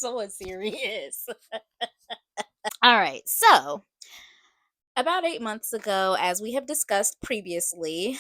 somewhat serious. All right. So, about 8 months ago, as we have discussed previously,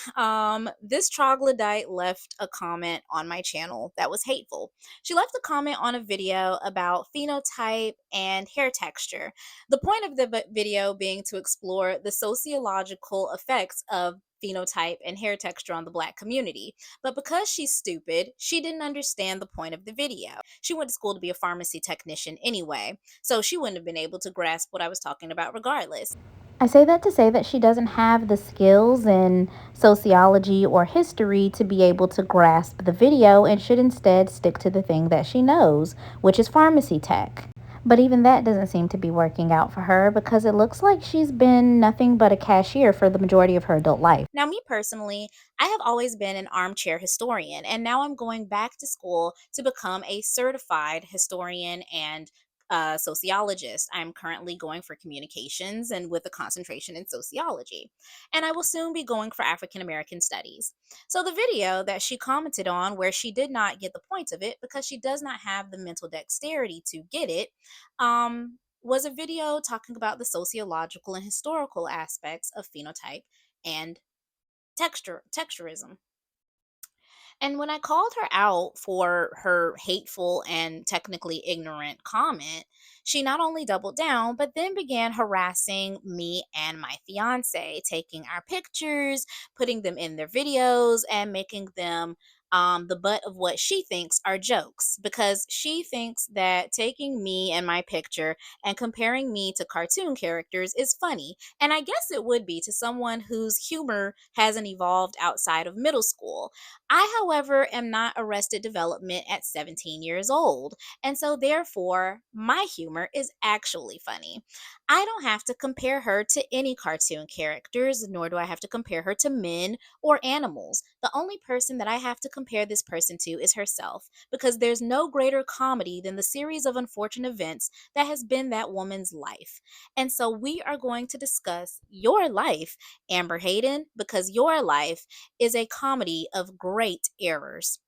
this troglodyte left a comment on my channel that was hateful. She left a comment on a video about phenotype and hair texture. The point of the video being to explore the sociological effects of phenotype and hair texture on the Black community. But because she's stupid, she didn't understand the point of the video. She went to school to be a pharmacy technician anyway, so she wouldn't have been able to grasp what I was talking about regardless. I say that to say that she doesn't have the skills in sociology or history to be able to grasp the video and should instead stick to the thing that she knows, which is pharmacy tech. But even that doesn't seem to be working out for her because it looks like she's been nothing but a cashier for the majority of her adult life. Now, me personally, I have always been an armchair historian, and now I'm going back to school to become a certified historian and sociologist. I'm currently going for communications and with a concentration in sociology. And I will soon be going for African American studies. So, the video that she commented on, where she did not get the point of it because she does not have the mental dexterity to get it, was a video talking about the sociological and historical aspects of phenotype and texturism. And when I called her out for her hateful and technically ignorant comment, she not only doubled down, but then began harassing me and my fiance, taking our pictures, putting them in their videos, and making them the butt of what she thinks are jokes, because she thinks that taking me and my picture and comparing me to cartoon characters is funny. And I guess it would be to someone whose humor hasn't evolved outside of middle school. I, however, am not Arrested Development at 17 years old, and so therefore, my humor is actually funny. I don't have to compare her to any cartoon characters, nor do I have to compare her to men or animals. The only person that I have to compare this person to is herself, because there's no greater comedy than the series of unfortunate events that has been that woman's life. And so we are going to discuss your life, Amber Hayden, because your life is a comedy of great errors.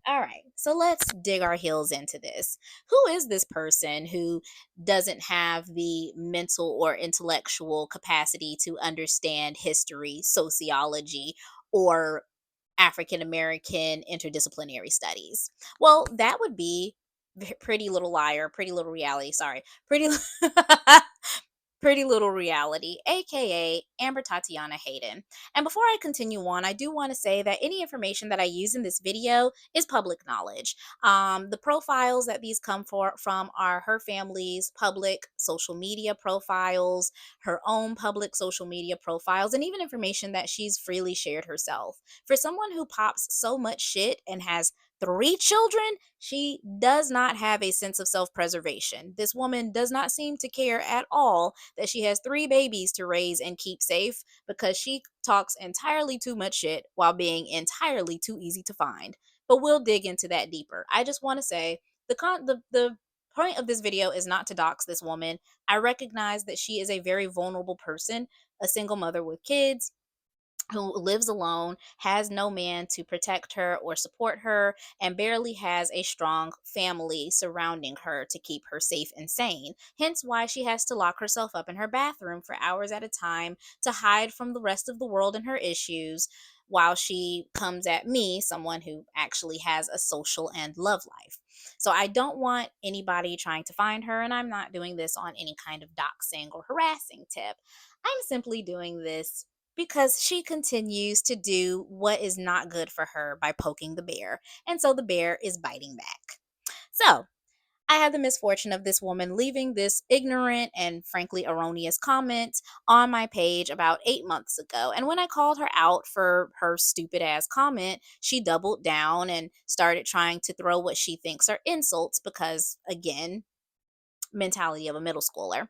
All right, so let's dig our heels into this. Who is this person who doesn't have the mental or intellectual capacity to understand history, sociology, or African American interdisciplinary studies? Well, that would be Pretty Little Liar, Pretty Little Reality, sorry, Pretty Pretty Little Reality, aka Amber Tatiana Hayden. And before I continue on, I do want to say that any information that I use in this video is public knowledge. The profiles that these come from are her family's public social media profiles, her own public social media profiles, and even information that she's freely shared herself. For someone who pops so much shit and has 3 children, she does not have a sense of self preservation. This woman does not seem to care at all that she has 3 babies to raise and keep safe, because she talks entirely too much shit while being entirely too easy to find. But we'll dig into that deeper. I just want to say the point of this video is not to dox this woman. I recognize that she is a very vulnerable person, a single mother with kids who lives alone, has no man to protect her or support her, and barely has a strong family surrounding her to keep her safe and sane. Hence why she has to lock herself up in her bathroom for hours at a time to hide from the rest of the world and her issues, while she comes at me, someone who actually has a social and love life. So I don't want anybody trying to find her, and I'm not doing this on any kind of doxing or harassing tip. I'm simply doing this because she continues to do what is not good for her by poking the bear. And so the bear is biting back. So I had the misfortune of this woman leaving this ignorant and frankly erroneous comment on my page about 8 months ago. And when I called her out for her stupid ass comment, she doubled down and started trying to throw what she thinks are insults because, again, mentality of a middle schooler.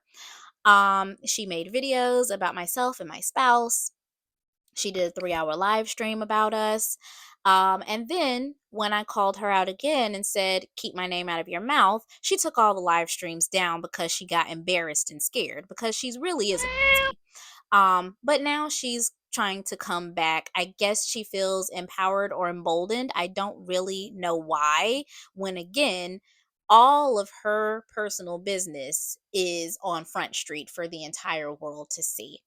She made videos about myself and my spouse. She did a 3-hour live stream about us. And then when I called her out again and said, keep my name out of your mouth, she took all the live streams down because she got embarrassed and scared, because she's really is a pansy. But now she's trying to come back. I guess she feels empowered or emboldened. I don't really know why. When again, all of her personal business is on Front Street for the entire world to see.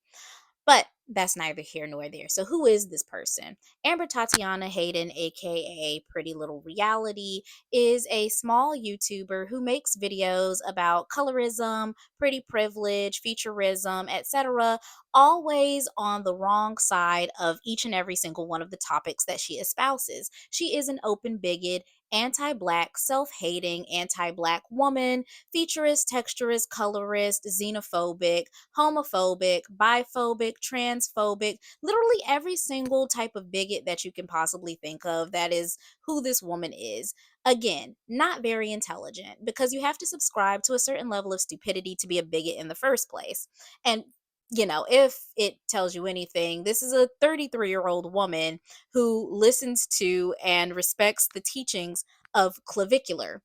But that's neither here nor there. So, who is this person? Amber Tatiana Hayden, aka Pretty Little Reality, is a small YouTuber who makes videos about colorism, pretty privilege, futurism, etc., always on the wrong side of each and every single one of the topics that she espouses. She is an open bigot, anti black, self hating, anti black woman, futurist, texturist, colorist, xenophobic, homophobic, biphobic, transphobic, literally every single type of bigot that you can possibly think of. That is who this woman is. Again, not very intelligent because you have to subscribe to a certain level of stupidity to be a bigot in the first place. And if it tells you anything, this is a 33-year-old woman who listens to and respects the teachings of Clavicular,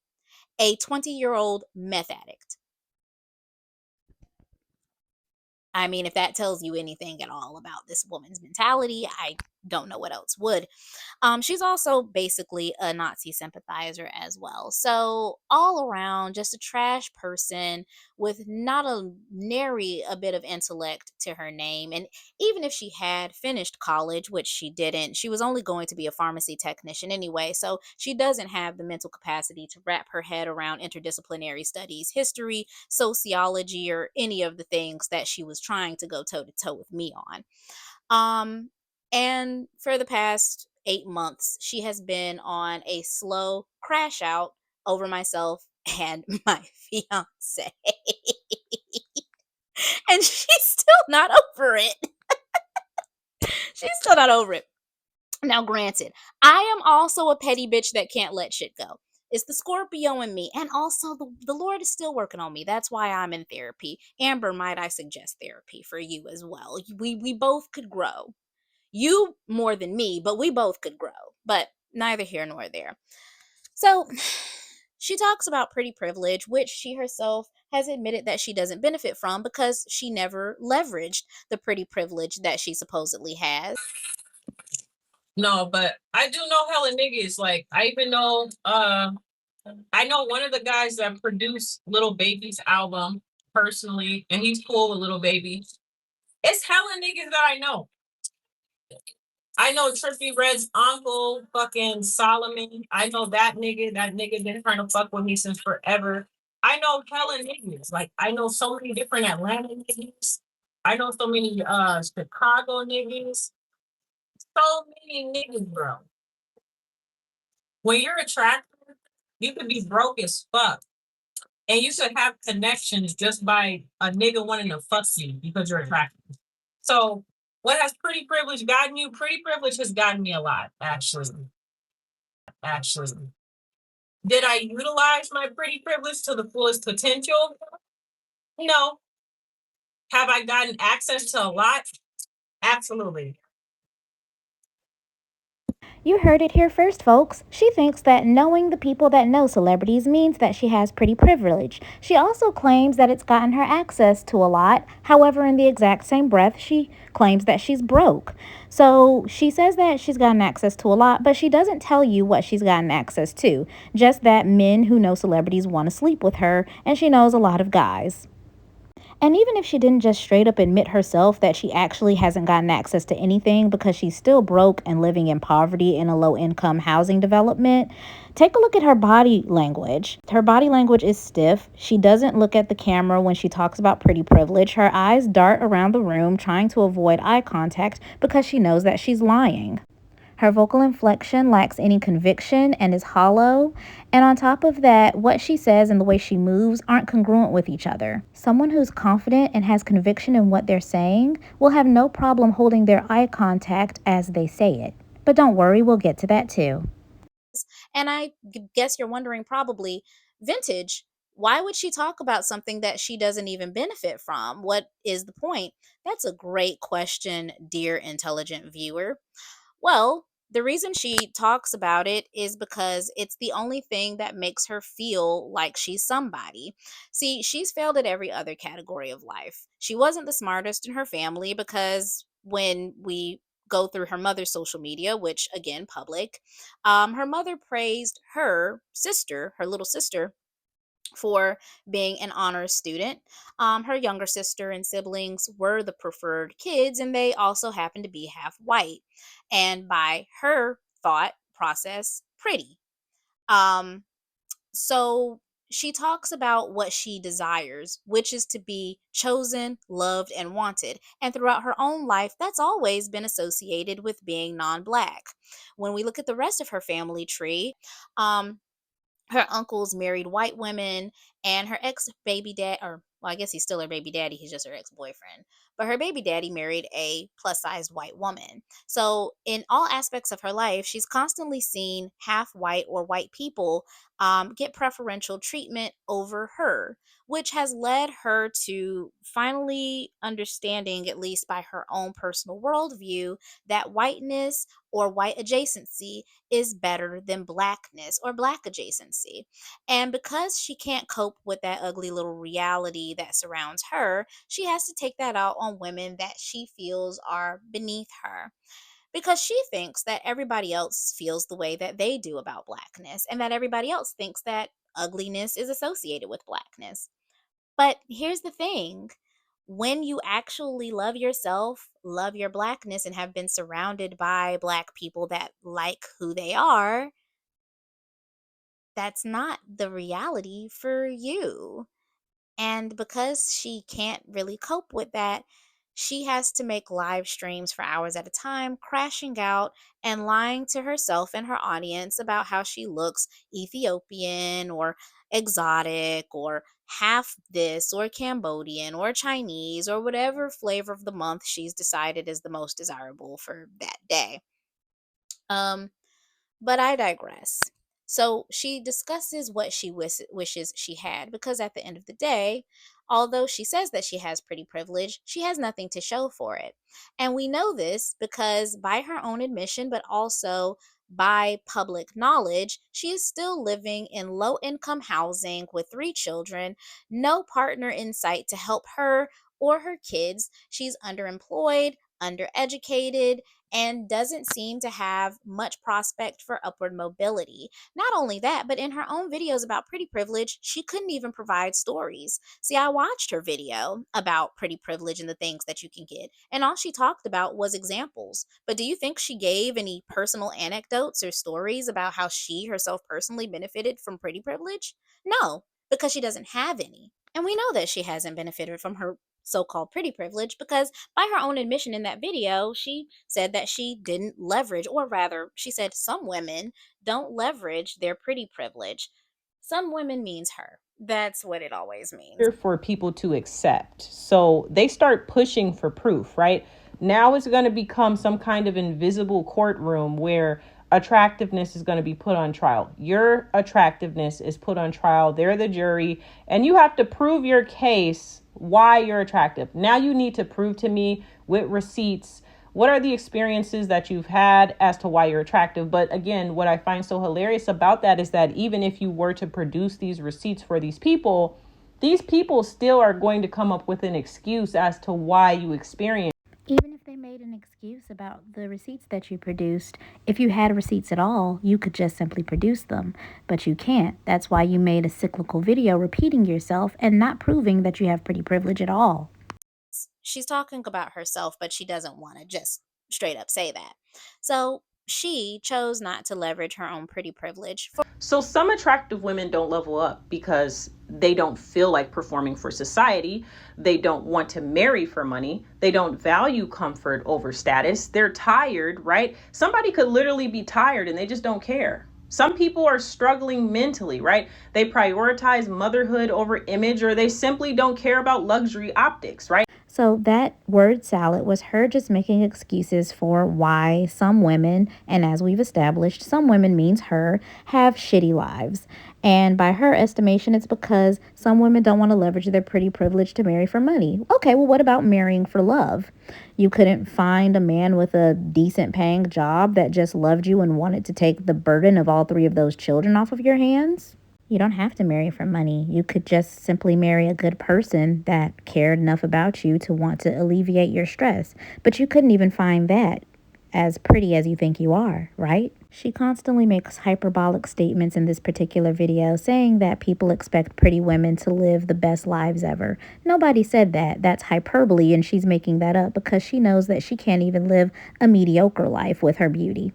a 20-year-old meth addict. I mean, if that tells you anything at all about this woman's mentality, I don't know what else would. She's also basically a Nazi sympathizer as well. So, all around, just a trash person with not a nary a bit of intellect to her name. And even if she had finished college, which she didn't, she was only going to be a pharmacy technician anyway. So, she doesn't have the mental capacity to wrap her head around interdisciplinary studies, history, sociology, or any of the things that she was trying to go toe to toe with me on. Um, and for the past 8 months, she has been on a slow crash out over myself and my fiance. And she's still not over it. She's still not over it. Now, granted, I am also a petty bitch that can't let shit go. It's the Scorpio in me. And also, the Lord is still working on me. That's why I'm in therapy. Amber, might I suggest therapy for you as well? We both could grow. You more than me, but we both could grow. But neither here nor there. So she talks about pretty privilege, which she herself has admitted that she doesn't benefit from because she never leveraged the pretty privilege that she supposedly has. No, but I do know hella niggas. Like I even know I know one of the guys that produced Little Baby's album personally, and he's cool with Little Baby. It's hella niggas that I know. I know Trippy Red's uncle, fucking Solomon. I know that nigga. That nigga been trying to fuck with me since forever. I know hella niggas. Like I know so many different Atlanta niggas. I know so many Chicago niggas. So many niggas, bro. When you're attractive, you can be broke as fuck. And you should have connections just by a nigga wanting to fuck you because you're attractive. So what has pretty privilege gotten you? Pretty privilege has gotten me a lot, actually. Actually. Did I utilize my pretty privilege to the fullest potential? No. Have I gotten access to a lot? Absolutely. You heard it here first, folks. She thinks that knowing the people that know celebrities means that she has pretty privilege. She also claims that it's gotten her access to a lot. However, in the exact same breath, she claims that she's broke. So she says that she's gotten access to a lot, but she doesn't tell you what she's gotten access to. Just that men who know celebrities want to sleep with her, and she knows a lot of guys. And even if she didn't just straight up admit herself that she actually hasn't gotten access to anything because she's still broke and living in poverty in a low income housing development, take a look at her body language. Her body language is stiff. She doesn't look at the camera when she talks about pretty privilege. Her eyes dart around the room trying to avoid eye contact because she knows that she's lying. Her vocal inflection lacks any conviction and is hollow. And on top of that, what she says and the way she moves aren't congruent with each other. Someone who's confident and has conviction in what they're saying will have no problem holding their eye contact as they say it. But don't worry, we'll get to that too. And guess you're wondering probably, vintage, why would she talk about something that she doesn't even benefit from? What is the point? That's a great question, dear intelligent viewer. Well, the reason she talks about it is because it's the only thing that makes her feel like she's somebody. See, she's failed at every other category of life. She wasn't the smartest in her family because when we go through her mother's social media, which again, public, her mother praised her sister, her little sister, for being an honors student. Her younger sister and siblings were the preferred kids, and they also happened to be half white. And by her thought process, pretty. Um, so she talks about what she desires, which is to be chosen, loved, and wanted. And throughout her own life, that's always been associated with being non black. When we look at the rest of her family tree, um, her uncles married white women, and her ex baby dad, or well, I guess he's still her baby daddy, he's just her ex boyfriend, but her baby daddy married a plus sized white woman. So in all aspects of her life, she's constantly seen half white or white people get preferential treatment over her, which has led her to finally understanding, at least by her own personal worldview, that whiteness or white adjacency is better than blackness or black adjacency. And because she can't cope with that ugly little reality that surrounds her, she has to take that out on women that she feels are beneath her. Because she thinks that everybody else feels the way that they do about blackness, and that everybody else thinks that ugliness is associated with blackness. But here's the thing, when you actually love yourself, love your blackness, and have been surrounded by black people that like who they are, that's not the reality for you. And because she can't really cope with that, she has to make live streams for hours at a time, crashing out and lying to herself and her audience about how she looks Ethiopian or exotic or half this or Cambodian or Chinese or whatever flavor of the month she's decided is the most desirable for that day. Um, but I digress. So she discusses what she wishes she had, because at the end of the day, although she says that she has pretty privilege, she has nothing to show for it. And we know this because, by her own admission, but also by public knowledge, she is still living in low income housing with three children, no partner in sight to help her or her kids. She's underemployed, undereducated, and doesn't seem to have much prospect for upward mobility. Not only that, but in her own videos about pretty privilege, she couldn't even provide stories. See, I watched her video about pretty privilege and the things that you can get, and all she talked about was examples. But do you think she gave any personal anecdotes or stories about how she herself personally benefited from pretty privilege? No, because she doesn't have any. And we know that she hasn't benefited from her so called pretty privilege because, by her own admission in that video, she said that she didn't leverage, or rather, she said some women don't leverage their pretty privilege. Some women means her. That's what it always means. For people to accept. So they start pushing for proof, right? Now it's going to become some kind of invisible courtroom where attractiveness is going to be put on trial. Your attractiveness is put on trial. They're the jury, and you have to prove your case why you're attractive. Now you need to prove to me with receipts what are the experiences that you've had as to why you're attractive. But again, what I find so hilarious about that is that even if you were to produce these receipts for these people still are going to come up with an excuse as to why you experience. Even if they made an excuse about the receipts that you produced, if you had receipts at all, you could just simply produce them. But you can't. That's why you made a cyclical video repeating yourself and not proving that you have pretty privilege at all. She's talking about herself, but she doesn't want to just straight up say that. So she chose not to leverage her own pretty privilege. So some attractive women don't level up because they don't feel like performing for society. They don't want to marry for money. They don't value comfort over status. They're tired, right? Somebody could literally be tired and they just don't care. Some people are struggling mentally, right? They prioritize motherhood over image, or they simply don't care about luxury optics, right? So that word salad was her just making excuses for why some women, and as we've established, some women means her, have shitty lives. And by her estimation, it's because some women don't want to leverage their pretty privilege to marry for money. Okay, well, what about marrying for love? You couldn't find a man with a decent paying job that just loved you and wanted to take the burden of all three of those children off of your hands? You don't have to marry for money. You could just simply marry a good person that cared enough about you to want to alleviate your stress. But you couldn't even find that, as pretty as you think you are, right? She constantly makes hyperbolic statements in this particular video, saying that people expect pretty women to live the best lives ever. Nobody said that. That's hyperbole, and she's making that up because she knows that she can't even live a mediocre life with her beauty.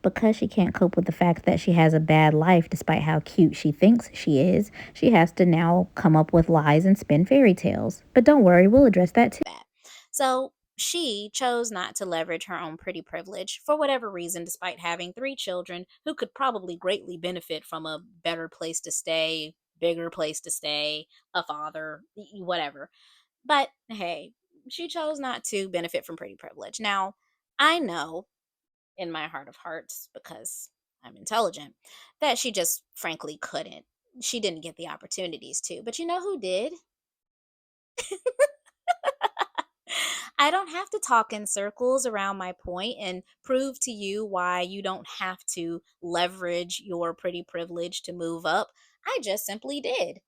Because she can't cope with the fact that she has a bad life despite how cute she thinks she is, she has to now come up with lies and spin fairy tales. But don't worry, we'll address that too. That. So she chose not to leverage her own pretty privilege for whatever reason, despite having three children who could probably greatly benefit from a better place to stay, bigger place to stay, a father, whatever. But hey, she chose not to benefit from pretty privilege. Now, I know in my heart of hearts, because I'm intelligent, that she just frankly couldn't. She didn't get the opportunities to. But you know who did? I don't have to talk in circles around my point and prove to you why you don't have to leverage your pretty privilege to move up. I just simply did.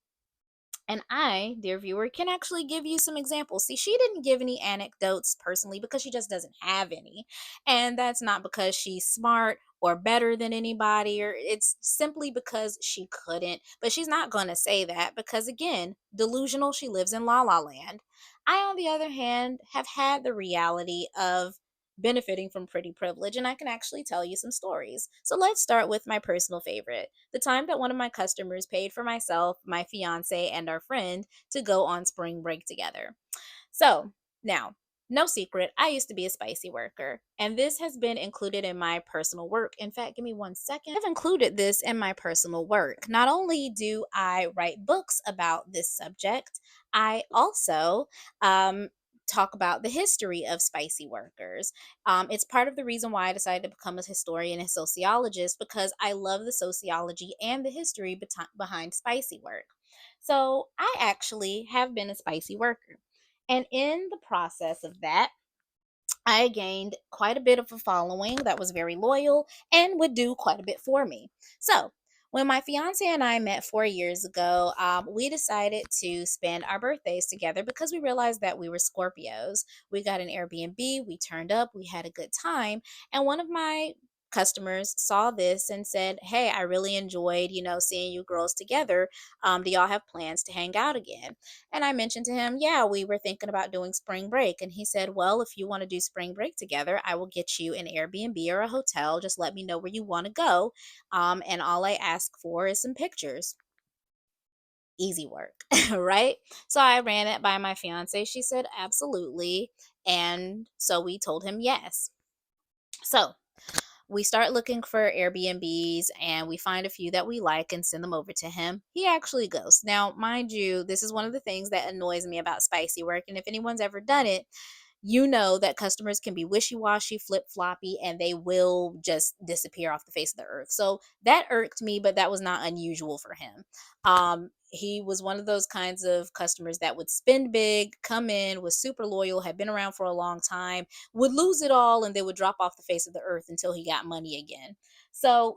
And I, dear viewer, can actually give you some examples. See, she didn't give any anecdotes personally because she just doesn't have any. And that's not because she's smart or better than anybody, or it's simply because she couldn't. But she's not going to say that because, again, delusional, she lives in la la land. I, on the other hand, have had the reality of benefiting from pretty privilege, and I can actually tell you some stories. So let's start with my personal favorite, the time that one of my customers paid for myself, my fiance, and our friend to go on spring break together. So, now, no secret, I used to be a spicy worker, and this has been included in my personal work. In fact, give me 1 second. I've included this in my personal work. Not only do I write books about this subject, I also talk about the history of spicy workers. It's part of the reason why I decided to become a historian and sociologist because I love the sociology and the history behind spicy work. So, I actually have been a spicy worker. And in the process of that, I gained quite a bit of a following that was very loyal and would do quite a bit for me. So, when my fiance and I met 4 years ago, we decided to spend our birthdays together because we realized that we were Scorpios. We got an Airbnb, we turned up, we had a good time, and one of my customers saw this and said, "Hey, I really enjoyed, seeing you girls together. Do y'all have plans to hang out again?" And I mentioned to him, "Yeah, we were thinking about doing spring break." And he said, "Well, if you want to do spring break together, I will get you an Airbnb or a hotel. Just let me know where you want to go. And all I ask for is some pictures." Easy work, right? So I ran it by my fiance. She said, "Absolutely." And so we told him yes. So we start looking for Airbnbs and we find a few that we like and send them over to him. He actually goes. Now, mind you, this is one of the things that annoys me about spicy work. And if anyone's ever done it, you know that customers can be wishy-washy, flip-floppy, and they will just disappear off the face of the earth. So that irked me, but that was not unusual for him. He was one of those kinds of customers that would spend big, come in, was super loyal, had been around for a long time, would lose it all, and they would drop off the face of the earth until he got money again. So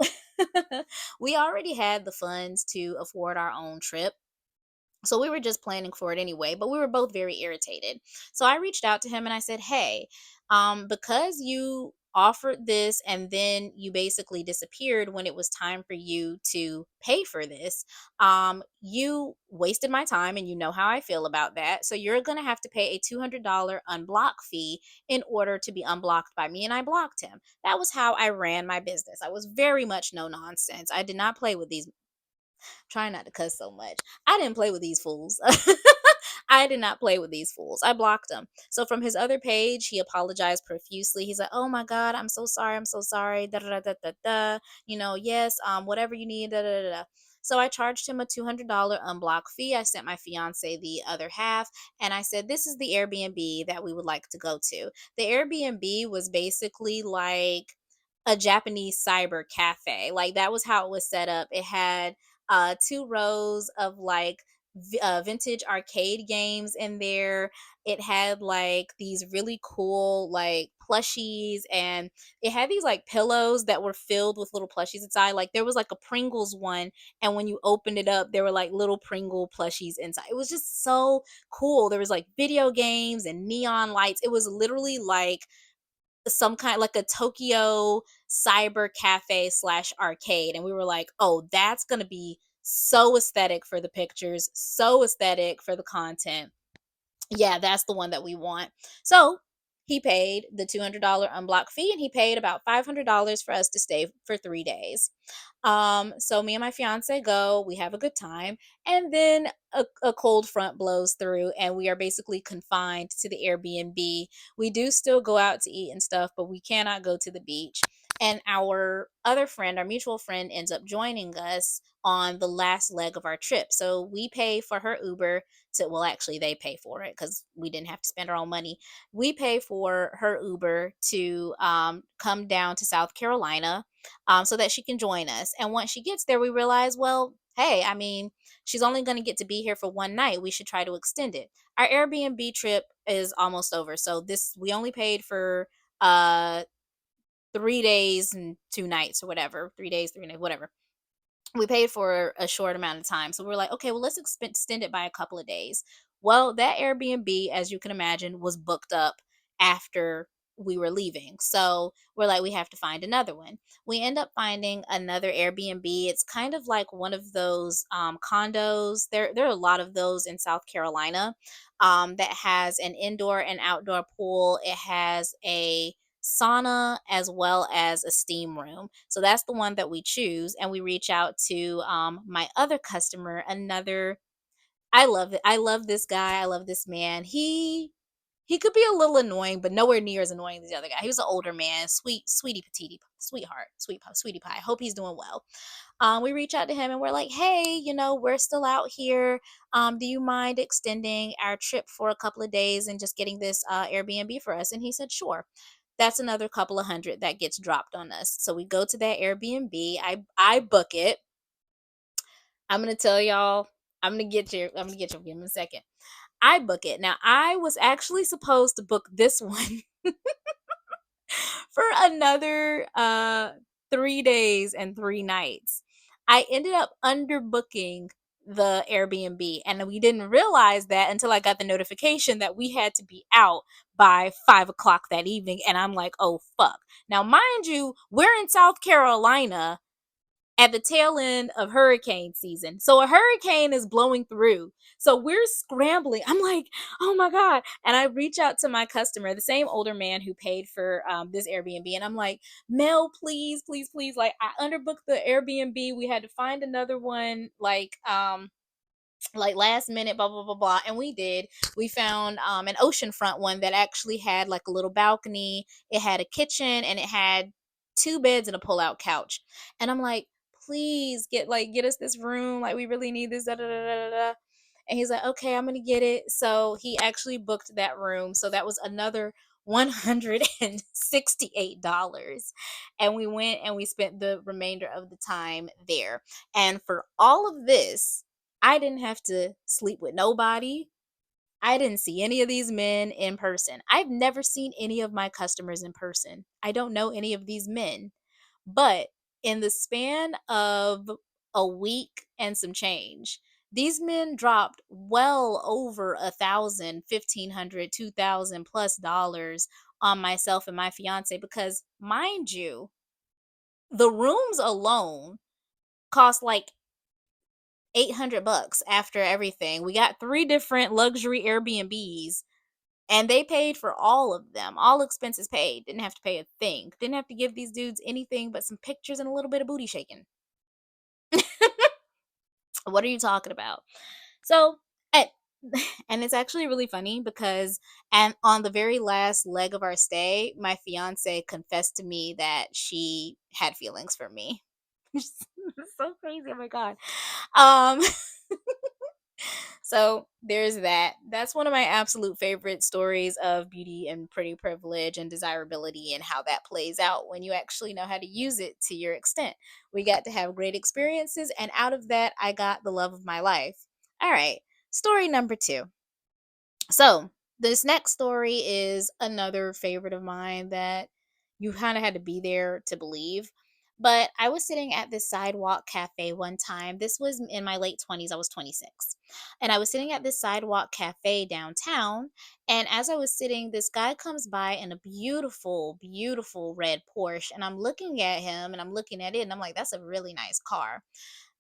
we already had the funds to afford our own trip, so we were just planning for it anyway, but we were both very irritated. So I reached out to him and I said, "Hey, because you offered this and then you basically disappeared when it was time for you to pay for this, you wasted my time and you know how I feel about that. So you're going to have to pay a $200 unblock fee in order to be unblocked by me." And I blocked him. That was how I ran my business. I was very much no nonsense. I did not play with these. Try not to cuss so much. I didn't play with these fools. I did not play with these fools. I blocked him. So from his other page, he apologized profusely. He's like, "Oh my God, I'm so sorry. I'm so sorry. Da da da da da. Yes, whatever you need. Da da da da." So I charged him a $200 unblock fee. I sent my fiance the other half, and I said, "This is the Airbnb that we would like to go to." The Airbnb was basically like a Japanese cyber cafe. Like that was how it was set up. It had two rows of like vintage arcade games in there. It had like these really cool like plushies, and it had these like pillows that were filled with little plushies inside. Like there was like a Pringles one, and when you opened it up, there were like little Pringle plushies inside. It was just so cool. There was like video games and neon lights. It was literally like some kind like a Tokyo cyber cafe slash arcade. And we were like, oh, that's going to be so aesthetic for the pictures, so aesthetic for the content. Yeah, that's the one that we want. So he paid the $200 unblock fee, and he paid about $500 for us to stay for 3 days. So me and my fiance go, we have a good time, and then a cold front blows through, and we are basically confined to the Airbnb. We do still go out to eat and stuff, but we cannot go to the beach. And our other friend, our mutual friend, ends up joining us on the last leg of our trip. So we pay for her Uber to, well, actually, they pay for it because we didn't have to spend our own money. We pay for her Uber to come down to South Carolina so that she can join us. And once she gets there, we realize, well, hey, I mean, she's only going to get to be here for one night. We should try to extend it. Our Airbnb trip is almost over. So this, we only paid for uh 3 days and 2 nights or whatever, 3 days, 3 nights, whatever. We paid for a short amount of time. So we're like, okay, well, let's extend it by a couple of days. Well, that Airbnb, as you can imagine, was booked up after we were leaving. So we're like, we have to find another one. We end up finding another Airbnb. It's kind of like one of those condos. There are a lot of those in South Carolina that has an indoor and outdoor pool. It has a sauna as well as a steam room. So that's the one that we choose, and we reach out to my other customer. Another, I love it. I love this guy. I love this man. He could be a little annoying, but nowhere near as annoying as the other guy. He was an older man, sweetie petite, sweetheart, sweetie pie. Hope he's doing well. We reach out to him and we're like, hey, we're still out here. Do you mind extending our trip for a couple of days and just getting this Airbnb for us? And he said, sure. That's another couple of hundred that gets dropped on us. So we go to that Airbnb. I book it. I'm gonna tell y'all. I'm gonna get you. I'm gonna get you. Give me a second. I book it. Now I was actually supposed to book this one for another 3 days and 3 nights. I ended up underbooking the Airbnb, and we didn't realize that until I got the notification that we had to be out by 5 o'clock that evening. And I'm like, oh fuck. Now, mind you, we're in South Carolina at the tail end of hurricane season. So a hurricane is blowing through. So we're scrambling. I'm like, oh my God. And I reach out to my customer, the same older man who paid for this Airbnb. And I'm like, Mel, please, please, please. Like, I underbooked the Airbnb. We had to find another one. Like last minute, blah blah blah blah. And we did. We found an oceanfront one that actually had like a little balcony. It had a kitchen, and it had two beds and a pull-out couch. And I'm like, please get us this room. Like, we really need this. Da, da, da, da, da. And he's like, okay, I'm gonna get it. So he actually booked that room. So that was another $168. And we went and we spent the remainder of the time there. And for all of this, I didn't have to sleep with nobody. I didn't see any of these men in person. I've never seen any of my customers in person. I don't know any of these men. But in the span of a week and some change, these men dropped well over 1,000, 1,500, 2,000 plus dollars on myself and my fiance because, mind you, the rooms alone cost like $800 after everything. We got 3 different luxury Airbnbs, and they paid for all of them. All expenses paid. Didn't have to pay a thing. Didn't have to give these dudes anything but some pictures and a little bit of booty shaking. What are you talking about? So, and, and it's actually really funny because, and on the very last leg of our stay, my fiance confessed to me that she had feelings for me. It's so crazy. Oh my God. Um, So there's that. That's one of my absolute favorite stories of beauty and pretty privilege and desirability, and how that plays out when you actually know how to use it to your extent. We got to have great experiences, and out of that, I got the love of my life. All right, story number two. So this next story is another favorite of mine that you kind of had to be there to believe. But I was sitting at this sidewalk cafe one time. This was in my late 20s. I was 26. And I was sitting at this sidewalk cafe downtown. And as I was sitting, this guy comes by in a beautiful, beautiful red Porsche. And I'm looking at him and I'm looking at it and I'm like, that's a really nice car.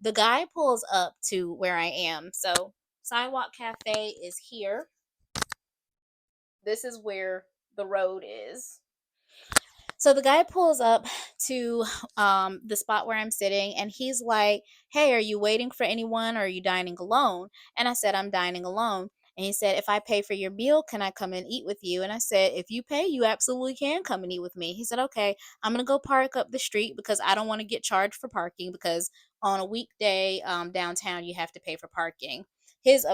The guy pulls up to where I am. So, Sidewalk Cafe is here. This is where the road is. So the guy pulls up to the spot where I'm sitting and he's like, "Hey, are you waiting for anyone or are you dining alone?" And I said, "I'm dining alone." And he said, "If I pay for your meal, can I come and eat with you?" And I said, "If you pay, you absolutely can come and eat with me." He said, "Okay, I'm going to go park up the street because I don't want to get charged for parking because on a weekday downtown, you have to pay for parking." His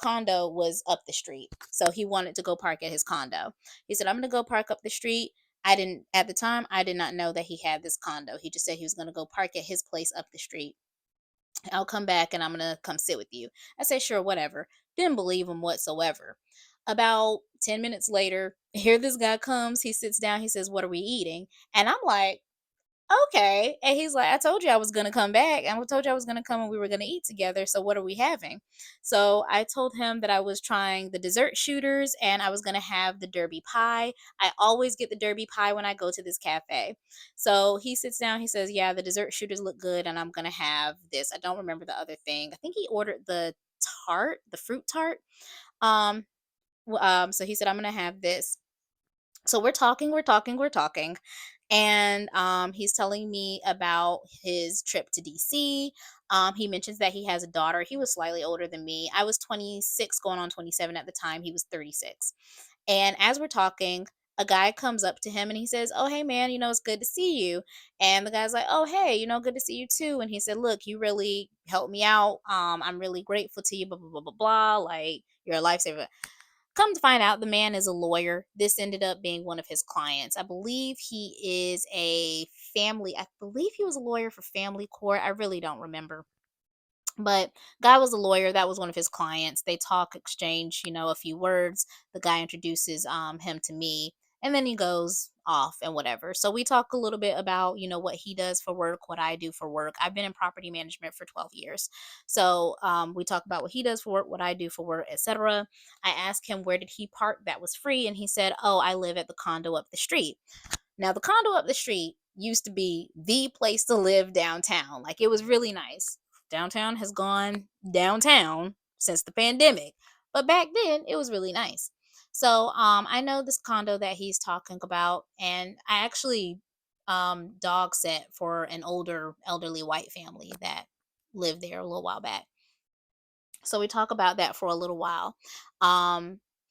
condo was up the street. So he wanted to go park at his condo. He said, "I'm going to go park up the street." I didn't at the time, I did not know that he had this condo. He just said he was going to go park at his place up the street. I'll come back and I'm going to come sit with you. I said, "Sure, whatever." Didn't believe him whatsoever. About 10 minutes later, here this guy comes. He sits down. He says, "What are we eating?" And I'm like, "Okay." And he's like, "I told you I was going to come back. And I told you I was going to come and we were going to eat together. So what are we having?" So I told him that I was trying the dessert shooters and I was going to have the derby pie. I always get the derby pie when I go to this cafe. So he sits down. He says, "Yeah, the dessert shooters look good and I'm going to have this." I don't remember the other thing. I think he ordered the tart, the fruit tart. Um, so he said, "I'm going to have this." So we're talking. And he's telling me about his trip to DC. He mentions that he has a daughter. He was slightly older than me. I was 26, going on 27 at the time. He was 36. And as we're talking, a guy comes up to him and he says, "Oh, hey, man, it's good to see you." And the guy's like, "Oh, hey, good to see you too." And he said, "Look, you really helped me out. I'm really grateful to you, blah, blah, blah, blah, blah. Like, you're a lifesaver." Come to find out, the man is a lawyer. This ended up being one of his clients. I believe I believe he was a lawyer for family court. I really don't remember. But guy was a lawyer. That was one of his clients. They talk, exchange, a few words. The guy introduces him to me, and then he goes off and whatever. So we talk a little bit about what he does for work, what I do for work. I've been in property management for 12 years. So we talk about what he does for work, what I do for work, etc. I asked him where did he park that was free, and he said, "Oh, I live at the condo up the street." Now, the condo up the street used to be the place to live downtown. Like, it was really nice. Downtown has gone downtown since the pandemic, but back then it was really nice. So, I know this condo that he's talking about, and I actually dog set for an older elderly white family that lived there a little while back. So we talk about that for a little while.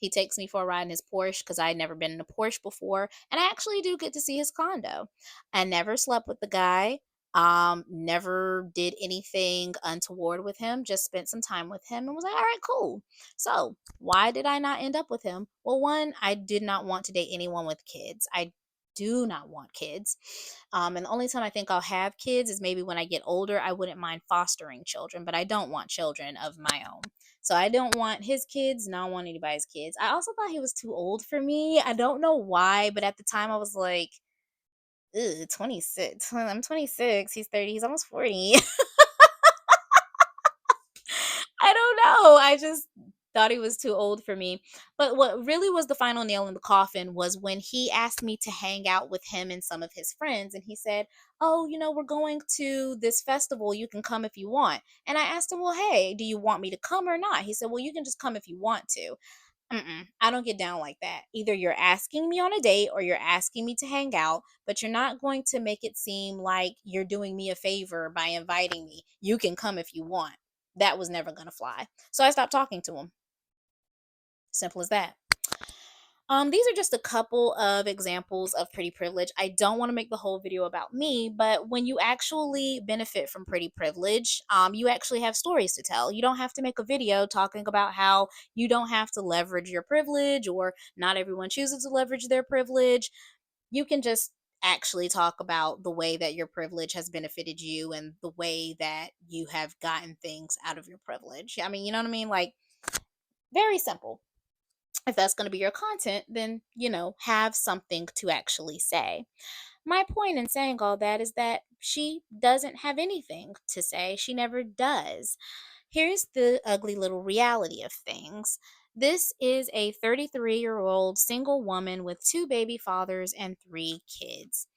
He takes me for a ride in his Porsche because I had never been in a Porsche before, and I actually do get to see his condo. I never slept with the guy. Never did anything untoward with him. Just spent some time with him and was like, "All right, cool." So why did I not end up with him? Well, one, I did not want to date anyone with kids. I do not want kids. And the only time I think I'll have kids is maybe when I get older. I wouldn't mind fostering children, but I don't want children of my own. So I don't want his kids, and I don't want anybody's kids. I also thought he was too old for me. I don't know why, but at the time I was like, "Ugh, 26. I'm 26. He's 30. He's almost 40." I don't know. I just thought he was too old for me. But what really was the final nail in the coffin was when he asked me to hang out with him and some of his friends. And he said, "Oh, we're going to this festival. You can come if you want." And I asked him, "Well, hey, do you want me to come or not?" He said, "Well, you can just come if you want to." I don't get down like that. Either you're asking me on a date or you're asking me to hang out, but you're not going to make it seem like you're doing me a favor by inviting me. You can come if you want. That was never going to fly. So I stopped talking to him. Simple as that. These are just a couple of examples of pretty privilege. I don't want to make the whole video about me, but when you actually benefit from pretty privilege, you actually have stories to tell. You don't have to make a video talking about how you don't have to leverage your privilege or not everyone chooses to leverage their privilege. You can just actually talk about the way that your privilege has benefited you and the way that you have gotten things out of your privilege. I mean, you know what I mean? Like, very simple. If that's going to be your content, then, have something to actually say. My point in saying all that is that she doesn't have anything to say. She never does. Here's the ugly little reality of things. This is a 33-year-old single woman with two baby fathers and three kids.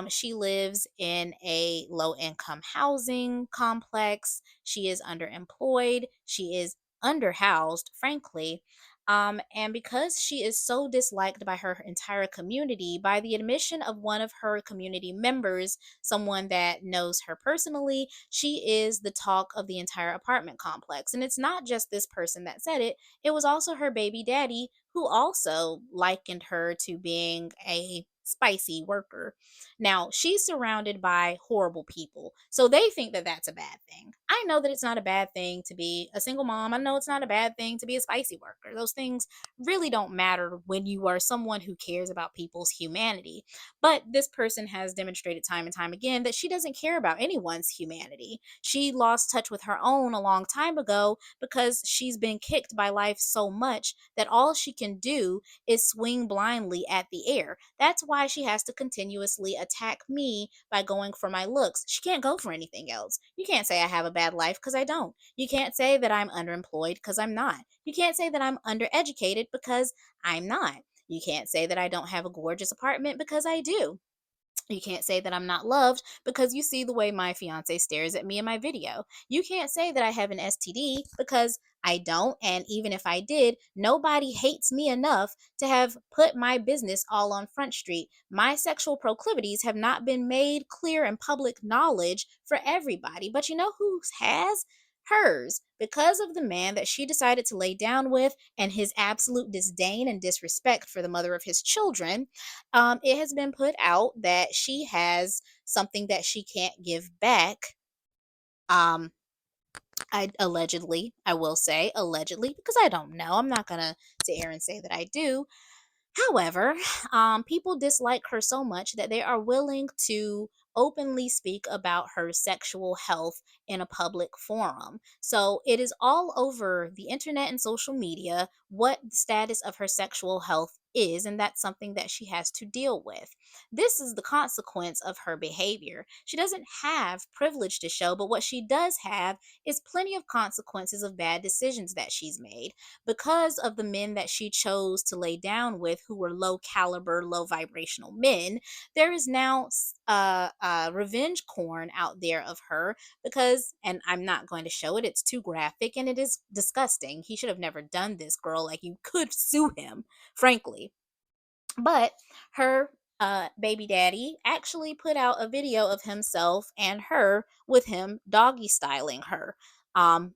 She lives in a low income housing complex. She is underemployed. She is underhoused, frankly. And because she is so disliked by her entire community, by the admission of one of her community members, someone that knows her personally, she is the talk of the entire apartment complex. And it's not just this person that said it was also her baby daddy, who also likened her to being a spicy worker. Now, she's surrounded by horrible people. So they think that that's a bad thing. I know that it's not a bad thing to be a single mom. I know it's not a bad thing to be a spicy worker. Those things really don't matter when you are someone who cares about people's humanity. But this person has demonstrated time and time again that she doesn't care about anyone's humanity. She lost touch with her own a long time ago because she's been kicked by life so much that all she can do is swing blindly at the air. That's why she has to continuously attack me by going for my looks. She can't go for anything else. You can't say I have a bad life because I don't. You can't say that I'm underemployed because I'm not. You can't say that I'm undereducated because I'm not. You can't say that I don't have a gorgeous apartment because I do. You can't say that I'm not loved because you see the way my fiance stares at me in my video. You can't say that I have an STD because I don't. And even if I did, nobody hates me enough to have put my business all on Front Street. My sexual proclivities have not been made clear in public knowledge for everybody. But you know who has? Hers, because of the man that she decided to lay down with and his absolute disdain and disrespect for the mother of his children. It has been put out that she has something that she can't give back. Um, I will say allegedly because I don't know. I'm not gonna sit here and say that I do. However, people dislike her so much that they are willing to openly speak about her sexual health in a public forum. So it is all over the internet and social media what the status of her sexual health is, and that's something that she has to deal with. This is the consequence of her behavior. She doesn't have privilege to show, but what she does have is plenty of consequences of bad decisions that she's made because of the men that she chose to lay down with, who were low caliber, low vibrational men. There is now revenge porn out there of her because, and I'm not going to show it, it's too graphic and it is disgusting. He should have never done this, girl. Like, you could sue him, frankly. But her baby daddy actually put out a video of himself and her with him doggy styling her. Um,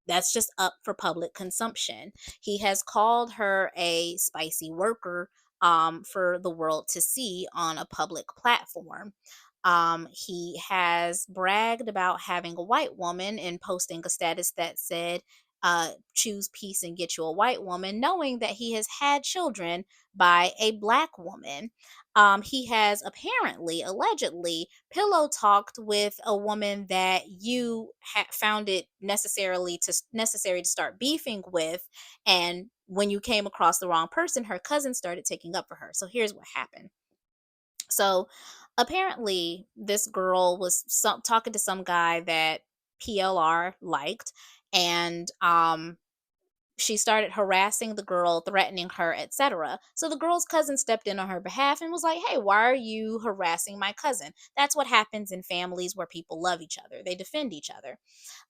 that's just up for public consumption. He has called her a spicy worker for the world to see on a public platform. He has bragged about having a white woman and posting a status that said, choose peace and get you a white woman, knowing that he has had children by a black woman. He has apparently, allegedly, pillow talked with a woman that you found it necessary to start beefing with, and when you came across the wrong person, her cousin started taking up for her. So here's what happened. So apparently, this girl was talking to some guy that PLR liked, and she started harassing the girl, threatening her, etc. So the girl's cousin stepped in on her behalf and was like, "Hey, why are you harassing my cousin?" That's what happens in families where people love each other. They defend each other.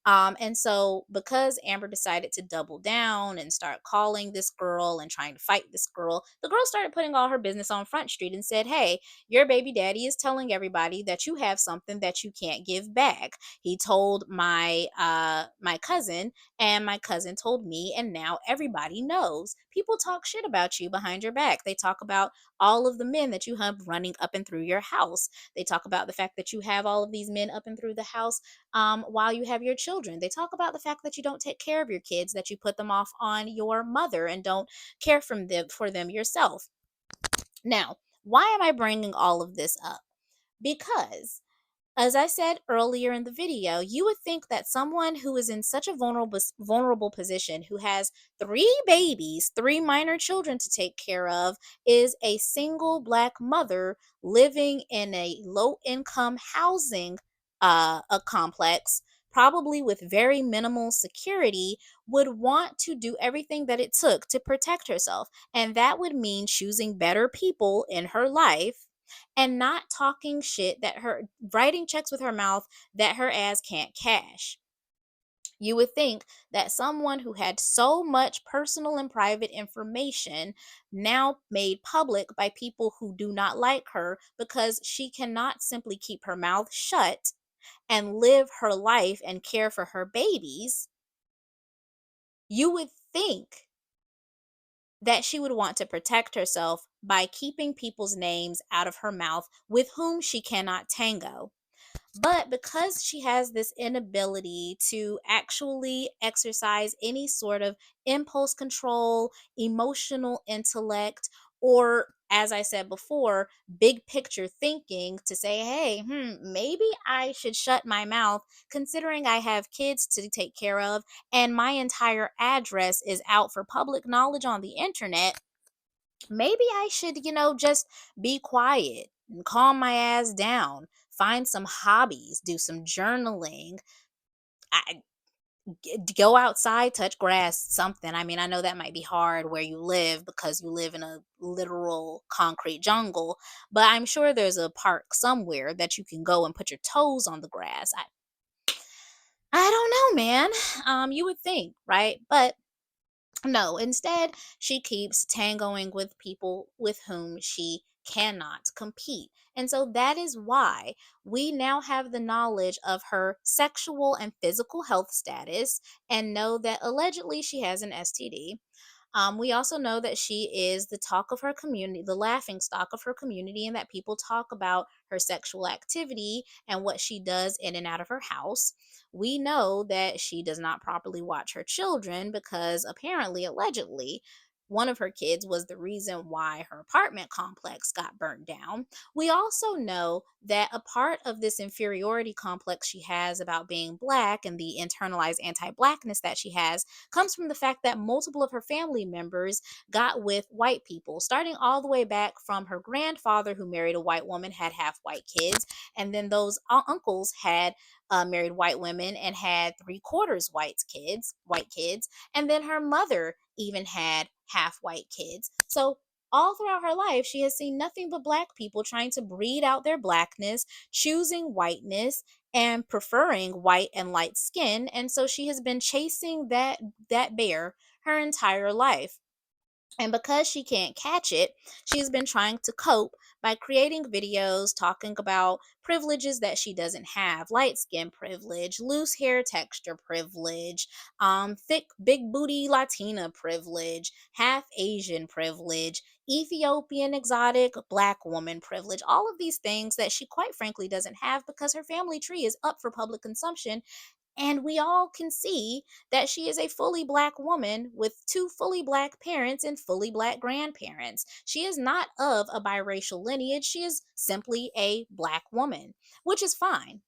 And so, because Amber decided to double down and start calling this girl and trying to fight this girl, the girl started putting all her business on Front Street and said, "Hey, your baby daddy is telling everybody that you have something that you can't give back. He told my cousin, and my cousin told me, and now everybody knows. People talk shit about you behind your back. They talk about all of the men that you have running up and through your house. They talk about the fact that you have all of these men up and through the house while you have your children. They talk about the fact that you don't take care of your kids, that you put them off on your mother and don't care for them yourself." Now, why am I bringing all of this up? Because As I said earlier in the video, you would think that someone who is in such a vulnerable position, who has three babies, three minor children to take care of, is a single black mother living in a low income housing a complex, probably with very minimal security, would want to do everything that it took to protect herself. And that would mean choosing better people in her life and not talking shit that her writing checks with her mouth that her ass can't cash. You would think that someone who had so much personal and private information now made public by people who do not like her because she cannot simply keep her mouth shut and live her life and care for her babies, you would think that she would want to protect herself by keeping people's names out of her mouth with whom she cannot tango. But because she has this inability to actually exercise any sort of impulse control, emotional intellect, or as I said before, big picture thinking to say, hey, maybe I should shut my mouth considering I have kids to take care of and my entire address is out for public knowledge on the internet. Maybe I should, just be quiet and calm my ass down, find some hobbies, do some journaling, I, go outside, touch grass, something. I mean, I know that might be hard where you live because you live in a literal concrete jungle, but I'm sure there's a park somewhere that you can go and put your toes on the grass. I don't know, man. You would think, right? But no, instead, she keeps tangoing with people with whom she cannot compete. And so that is why we now have the knowledge of her sexual and physical health status and know that allegedly she has an STD. We also know that she is the talk of her community, the laughing stock of her community, and that people talk about her sexual activity and what she does in and out of her house. We know that she does not properly watch her children because apparently, allegedly, one of her kids was the reason why her apartment complex got burnt down. We also know that a part of this inferiority complex she has about being black and the internalized anti blackness that she has comes from the fact that multiple of her family members got with white people, starting all the way back from her grandfather, who married a white woman, had half white kids, and then those uncles had married white women and had three-quarters white kids, and then her mother even had half white kids. So all throughout her life, she has seen nothing but black people trying to breed out their blackness, choosing whiteness, and preferring white and light skin. And so she has been chasing that bear her entire life. And because she can't catch it, she's been trying to cope by creating videos talking about privileges that she doesn't have: light skin privilege, loose hair texture privilege, thick, big booty Latina privilege, half Asian privilege, Ethiopian exotic black woman privilege. All of these things that she quite frankly doesn't have because her family tree is up for public consumption, and we all can see that she is a fully black woman with two fully black parents and fully black grandparents. She is not of a biracial lineage. She is simply a black woman, which is fine.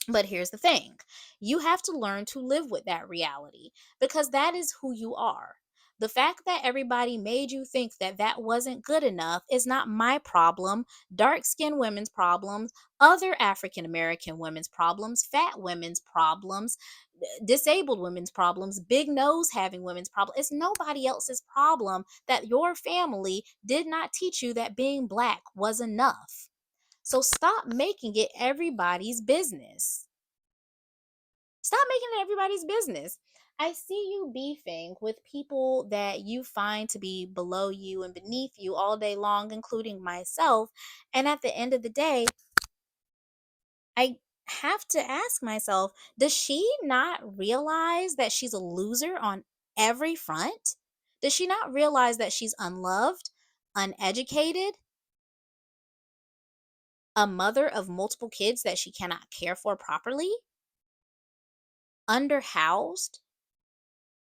But here's the thing: you have to learn to live with that reality because that is who you are. The fact that everybody made you think that that wasn't good enough is not my problem, dark skinned women's problems, other African American women's problems, fat women's problems, disabled women's problems, big nose having women's problems. It's nobody else's problem that your family did not teach you that being black was enough. So stop making it everybody's business. Stop making it everybody's business. I see you beefing with people that you find to be below you and beneath you all day long, including myself. And at the end of the day, I have to ask myself, does she not realize that she's a loser on every front? Does she not realize that she's unloved, uneducated, a mother of multiple kids that she cannot care for properly, underhoused,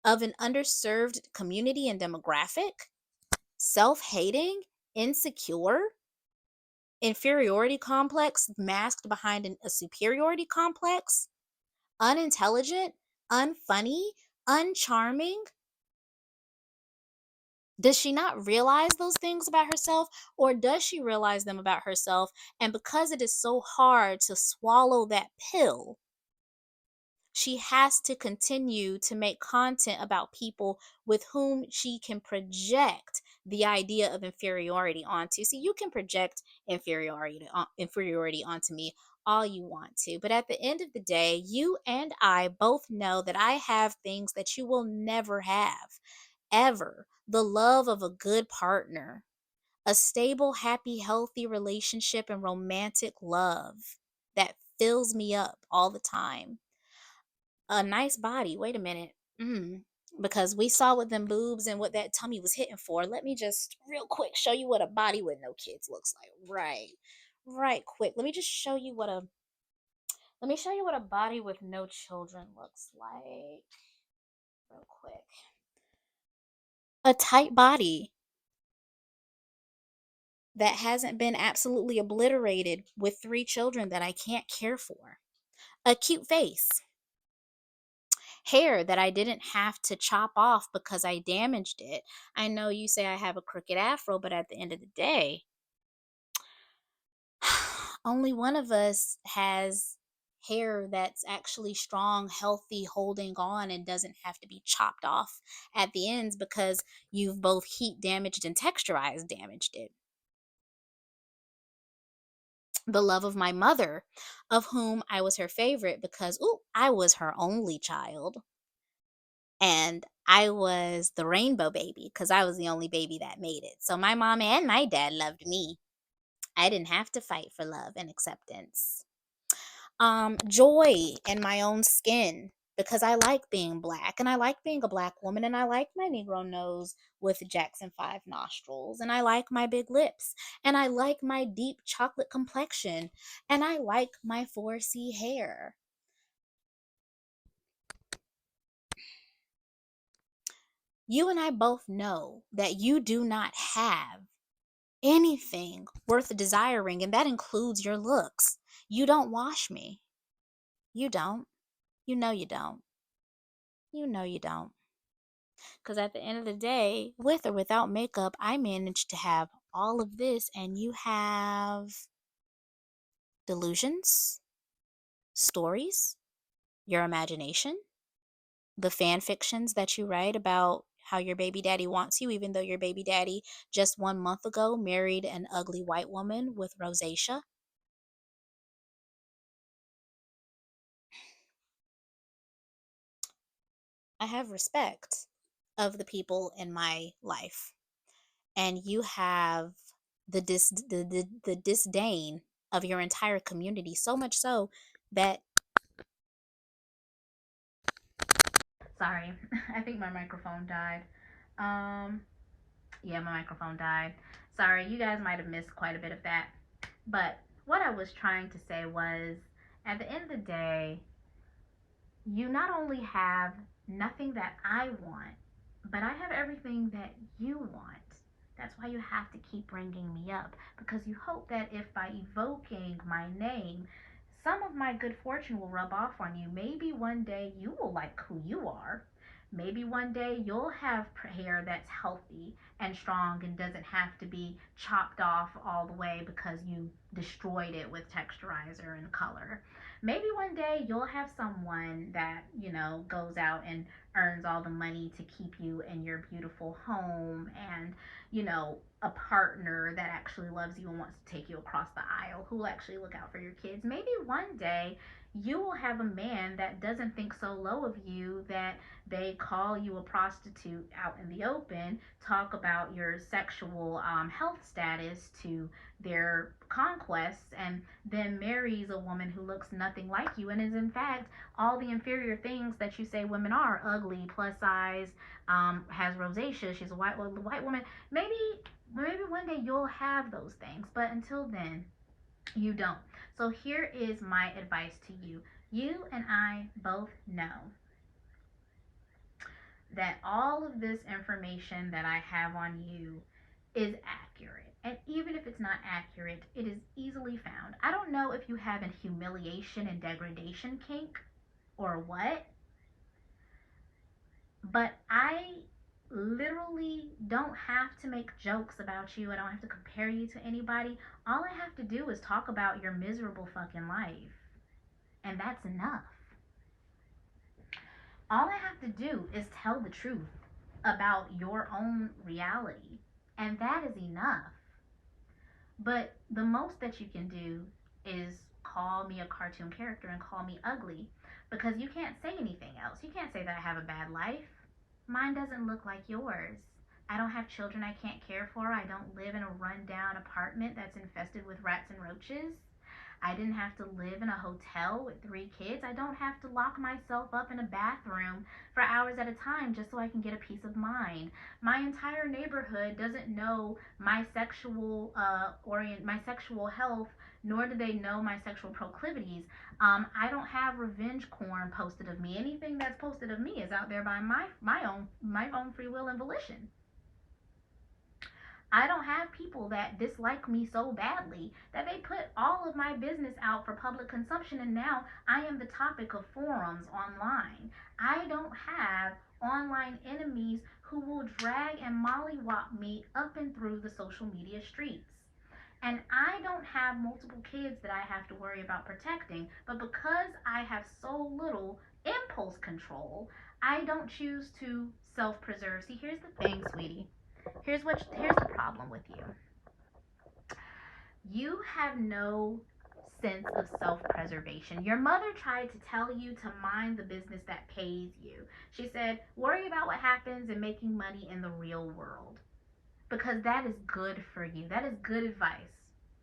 of an underserved community and demographic, self hating, insecure? inferiority complex masked behind a superiority complex, unintelligent, unfunny, uncharming? Does she not realize those things about herself, or does she realize them about herself? And because it is so hard to swallow that pill, she has to continue to make content about people with whom she can project the idea of inferiority onto. See, you can project inferiority onto me all you want to, but at the end of the day, you and I both know that I have things that you will never have, ever. The love of a good partner, a stable, happy, healthy relationship, and romantic love that fills me up all the time. A nice body. Wait a minute. Because we saw what them boobs and what that tummy was hitting for. Let me just real quick show you what a body with no kids looks like. Right quick. Let me show you what a body with no children looks like. Real quick. A tight body that hasn't been absolutely obliterated with 3 children that I can't care for. A cute face. Hair that I didn't have to chop off because I damaged it. I know you say I have a crooked afro, but at the end of the day, only one of us has hair that's actually strong, healthy, holding on, and doesn't have to be chopped off at the ends because you've both heat damaged and texturized damaged it. The love of my mother, of whom I was her favorite because, ooh, I was her only child. And I was the rainbow baby because I was the only baby that made it. So my mom and my dad loved me. I didn't have to fight for love and acceptance. Joy in my own skin because I like being black and I like being a black woman and I like my Negro nose with Jackson 5 nostrils and I like my big lips and I like my deep chocolate complexion and I like my 4C hair. You and I both know that you do not have anything worth desiring, and that includes your looks. You don't wash me. You don't. You know you don't. You know you don't. Because at the end of the day, with or without makeup, I managed to have all of this, and you have delusions, stories, your imagination, the fan fictions that you write about how your baby daddy wants you, even though your baby daddy just 1 month ago married an ugly white woman with rosacea. I have respect of the people in my life, and you have the disdain of your entire community, so much so that, sorry, I think my microphone died. Um, yeah, my microphone died. Sorry, you guys might have missed quite a bit of that. But what I was trying to say was, at the end of the day, you not only have nothing that I want, but I have everything that you want. That's why you have to keep bringing me up because you hope that if by evoking my name, some of my good fortune will rub off on you. Maybe one day you will like who you are. Maybe one day you'll have hair that's healthy and strong and doesn't have to be chopped off all the way because you destroyed it with texturizer and color. Maybe one day you'll have someone that, goes out and earns all the money to keep you in your beautiful home and, a partner that actually loves you and wants to take you across the aisle, who will actually look out for your kids. Maybe one day you will have a man that doesn't think so low of you that they call you a prostitute out in the open, talk about your sexual health status to their conquests, and then marries a woman who looks nothing like you and is in fact all the inferior things that you say women are: ugly, plus size, has rosacea, she's a white woman. Maybe one day you'll have those things, but until then you don't. So here is my advice to you. You and I both know that all of this information that I have on you is accurate. And even if it's not accurate, it is easily found. I don't know if you have a humiliation and degradation kink or what, but I literally don't have to make jokes about you. I don't have to compare you to anybody. All I have to do is talk about your miserable fucking life. And that's enough. All I have to do is tell the truth about your own reality. And that is enough. But the most that you can do is call me a cartoon character and call me ugly because you can't say anything else. You can't say that I have a bad life. Mine doesn't look like yours. I don't have children I can't care for. I don't live in a rundown apartment that's infested with rats and roaches. I didn't have to live in a hotel with 3 kids. I don't have to lock myself up in a bathroom for hours at a time just so I can get a peace of mind. My entire neighborhood doesn't know my sexual health, nor do they know my sexual proclivities. I don't have revenge porn posted of me. Anything that's posted of me is out there by my own free will and volition. I don't have people that dislike me so badly that they put all of my business out for public consumption and now I am the topic of forums online. I don't have online enemies who will drag and mollywop me up and through the social media streets. And I don't have multiple kids that I have to worry about protecting, but because I have so little impulse control, I don't choose to self preserve. See, here's the thing, sweetie. Here's the problem with you. You have no sense of self-preservation. Your mother tried to tell you to mind the business that pays you. She said, "Worry about what happens and making money in the real world because that is good for you." That is good advice.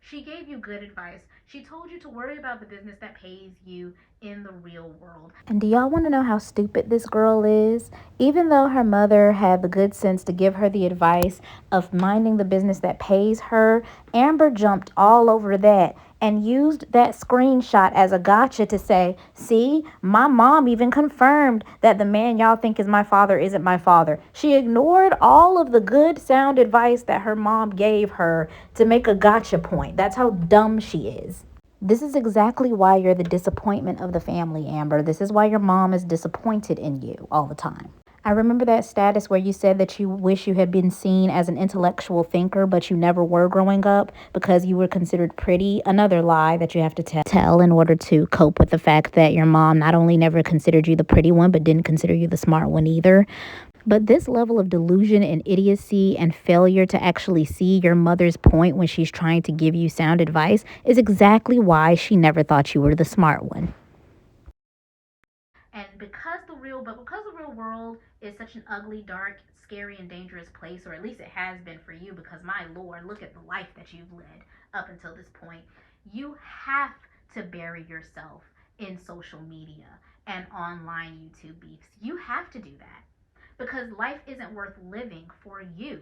She gave you good advice. She told you to worry about the business that pays you in the real world. And do y'all want to know how stupid this girl is? Even though her mother had the good sense to give her the advice of minding the business that pays her, Amber jumped all over that and used that screenshot as a gotcha to say, see, my mom even confirmed that the man y'all think is my father isn't my father. She ignored all of the good sound advice that her mom gave her to make a gotcha point. That's how dumb she is. This is exactly why you're the disappointment of the family, Amber. This is why your mom is disappointed in you all the time. I remember that status where you said that you wish you had been seen as an intellectual thinker, but you never were growing up because you were considered pretty. Another lie that you have to tell in order to cope with the fact that your mom not only never considered you the pretty one, but didn't consider you the smart one either. But this level of delusion and idiocy and failure to actually see your mother's point when she's trying to give you sound advice is exactly why she never thought you were the smart one. And because the real world is such an ugly, dark, scary, and dangerous place, or at least it has been for you, because my lord, look at the life that you've led up until this point. You have to bury yourself in social media and online YouTube beefs. You have to do that because life isn't worth living for you.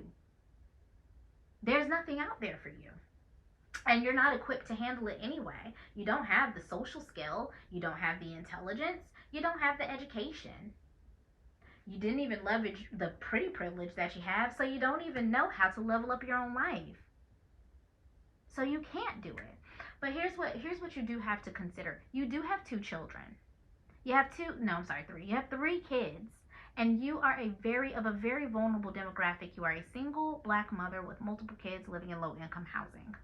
There's nothing out there for you. And you're not equipped to handle it anyway. You don't have the social skill, you don't have the intelligence, you don't have the education. You didn't even leverage the pretty privilege that you have, so you don't even know how to level up your own life. So you can't do it. But here's what you do have to consider. You do have 2 children. You have two no, I'm sorry, 3. You have 3 kids. And you are of a very vulnerable demographic. You are a single black mother with multiple kids living in low income housing.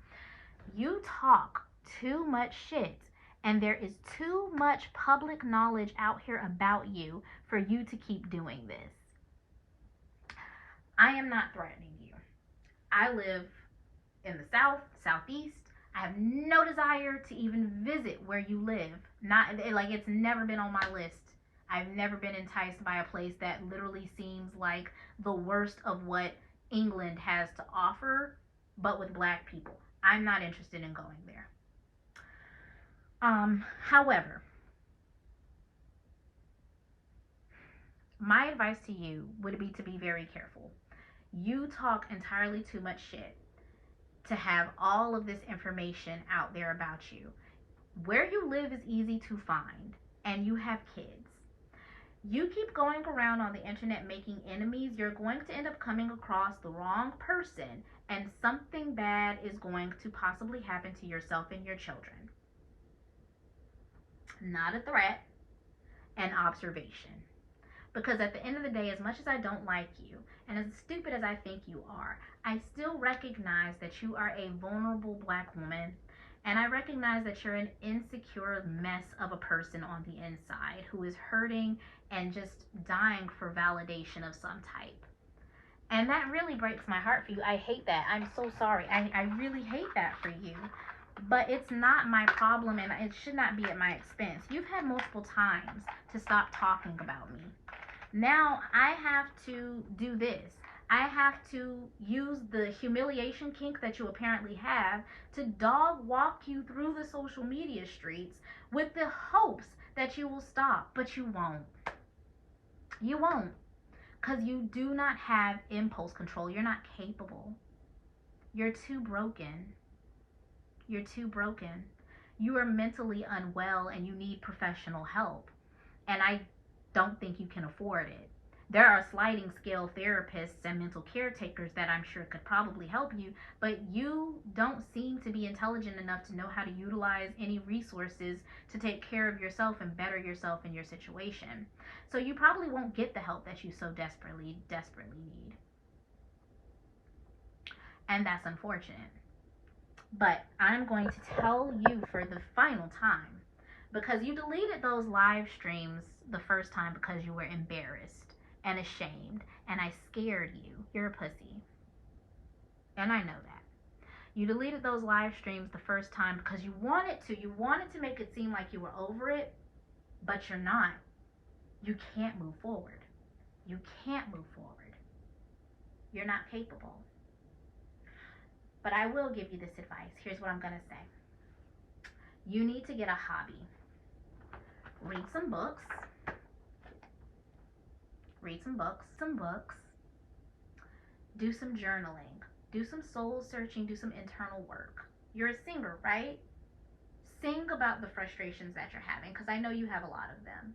You talk too much shit, and there is too much public knowledge out here about you for you to keep doing this. I am not threatening you. I live in the South, Southeast. I have no desire to even visit where you live. Not like it's never been on my list. I've never been enticed by a place that literally seems like the worst of what England has to offer, but with black people. I'm not interested in going there. However, my advice to you would be to be very careful. You talk entirely too much shit to have all of this information out there about you. Where you live is easy to find, and you have kids. You keep going around on the internet making enemies, you're going to end up coming across the wrong person, and something bad is going to possibly happen to yourself and your children. Not a threat, an observation. Because at the end of the day, as much as I don't like you, and as stupid as I think you are, I still recognize that you are a vulnerable black woman. And I recognize that you're an insecure mess of a person on the inside who is hurting and just dying for validation of some type. And that really breaks my heart for you. I hate that. I'm so sorry. I really hate that for you. But it's not my problem and it should not be at my expense. You've had multiple times to stop talking about me. Now I have to do this. I have to use the humiliation kink that you apparently have to dog walk you through the social media streets with the hopes that you will stop, but you won't. You won't. Because you do not have impulse control. You're not capable. You're too broken. You're too broken. You are mentally unwell and you need professional help. And I don't think you can afford it. There are sliding scale therapists and mental caretakers that I'm sure could probably help you, but you don't seem to be intelligent enough to know how to utilize any resources to take care of yourself and better yourself in your situation. So you probably won't get the help that you so desperately, desperately need. And that's unfortunate. But I'm going to tell you for the final time, because you deleted those live streams the first time because you were embarrassed and ashamed, and I scared you. You're a pussy. And I know that. You deleted those live streams the first time because you wanted to. You wanted to make it seem like you were over it, but you're not. You can't move forward. You can't move forward. You're not capable. But I will give you this advice. Here's what I'm going to say. You need to get a hobby. Read some books. Read some books. Do some journaling. Do some soul searching. Do some internal work. You're a singer, right? Sing about the frustrations that you're having, because I know you have a lot of them.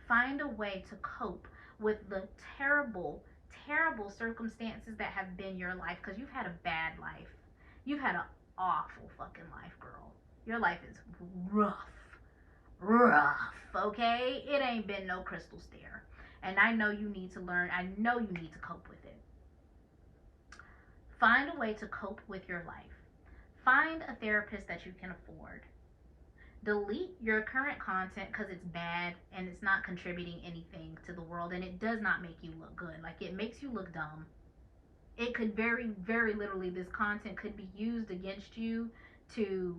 Find a way to cope with the terrible, terrible circumstances that have been your life, because you've had a bad life. You've had an awful fucking life, girl. Your life is rough, okay? It ain't been no crystal stair. And I know you need to learn. I know you need to cope with it. Find a way to cope with your life. Find a therapist that you can afford. Delete your current content because it's bad and it's not contributing anything to the world, and it does not make you look good. Like, it makes you look dumb. It could very, very literally, this content could be used against you to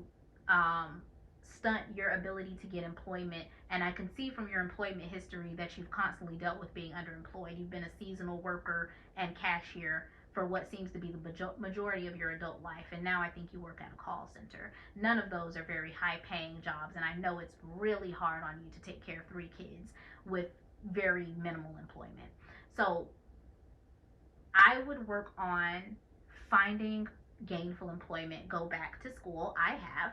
stunt your ability to get employment. And I can see from your employment history that you've constantly dealt with being underemployed. You've been a seasonal worker and cashier for what seems to be the majority of your adult life. And now I think you work at a call center. None of those are very high paying jobs. And I know it's really hard on you to take care of 3 kids with very minimal employment. So I would work on finding gainful employment. Go back to school. I have.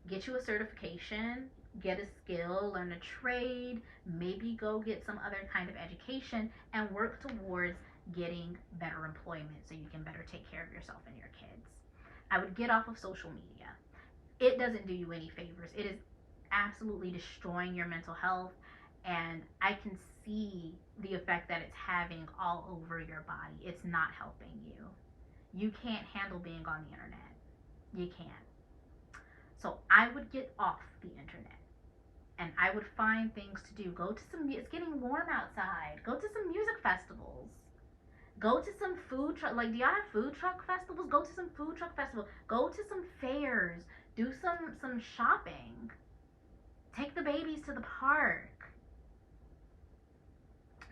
Get you a certification, get a skill, learn a trade, maybe go get some other kind of education, and work towards getting better employment so you can better take care of yourself and your kids. I would get off of social media. It doesn't do you any favors. It is absolutely destroying your mental health, and I can see the effect that it's having all over your body. It's not helping you. You can't handle being on the internet. You can't. So I would get off the internet and I would find things to do. Go to some, it's getting warm outside. Go to some music festivals. Go to some food truck, like, do y'all have food truck festivals? Go to some food truck festival. Go to some fairs. Do some shopping. Take the babies to the park.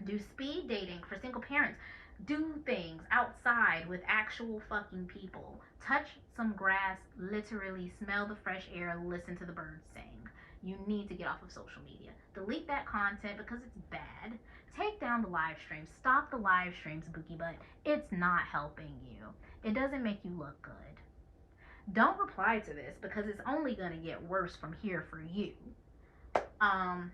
Do speed dating for single parents. Do things outside with actual fucking people. Touch some grass, literally smell the fresh air, listen to the birds sing. You need to get off of social media. Delete that content because it's bad. Take down the live streams. Stop the live streams, Bookie Butt. It's not helping you. It doesn't make you look good. Don't reply to this because it's only going to get worse from here for you. Um,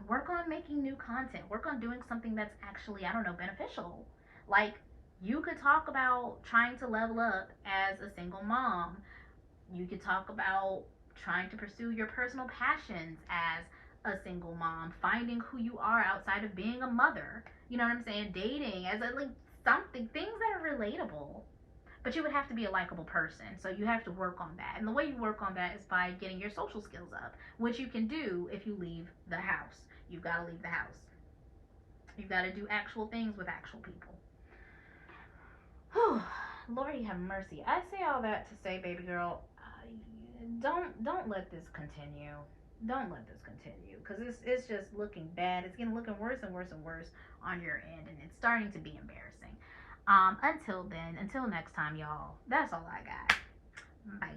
Work on making new content. Work on doing something that's actually, I don't know, beneficial. Like, you could talk about trying to level up as a single mom. You could talk about trying to pursue your personal passions as a single mom, finding who you are outside of being a mother. You know what I'm saying? Dating as a, like, something, things that are relatable. But you would have to be a likable person. So you have to work on that. And the way you work on that is by getting your social skills up, which you can do if you leave the house. You've got to leave the house. You've got to do actual things with actual people. Whew. Lord, have mercy. I say all that to say, baby girl, don't let this continue. Don't let this continue, because it's just looking bad. It's getting looking worse and worse and worse on your end, and it's starting to be embarrassing. Until then, until next time, y'all. That's all I got. Bye.